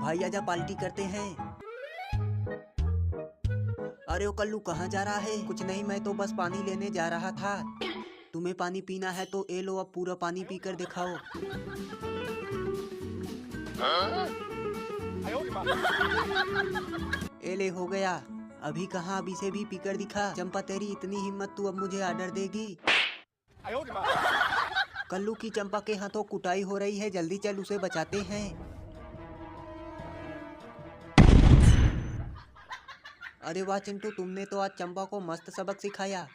भाई आजा पार्टी करते हैं। अरे ओ कल्लू कहाँ जा रहा है? कुछ नहीं, मैं तो बस पानी लेने जा रहा था। तुम्हें पानी पीना है तो ए लो, अब पूरा पानी पीकर दिखाओ। ए ले, हो गया। अभी कहाँ, अभी से भी पीकर दिखा। चंपा तेरी इतनी हिम्मत, तू अब मुझे ऑर्डर देगी? कल्लू की चंपा के हाथों कुटाई हो रही है, जल्दी चल उसे बचाते हैं। अरे वाह चिंटू, तुमने तो आज चंपा को मस्त सबक सिखाया।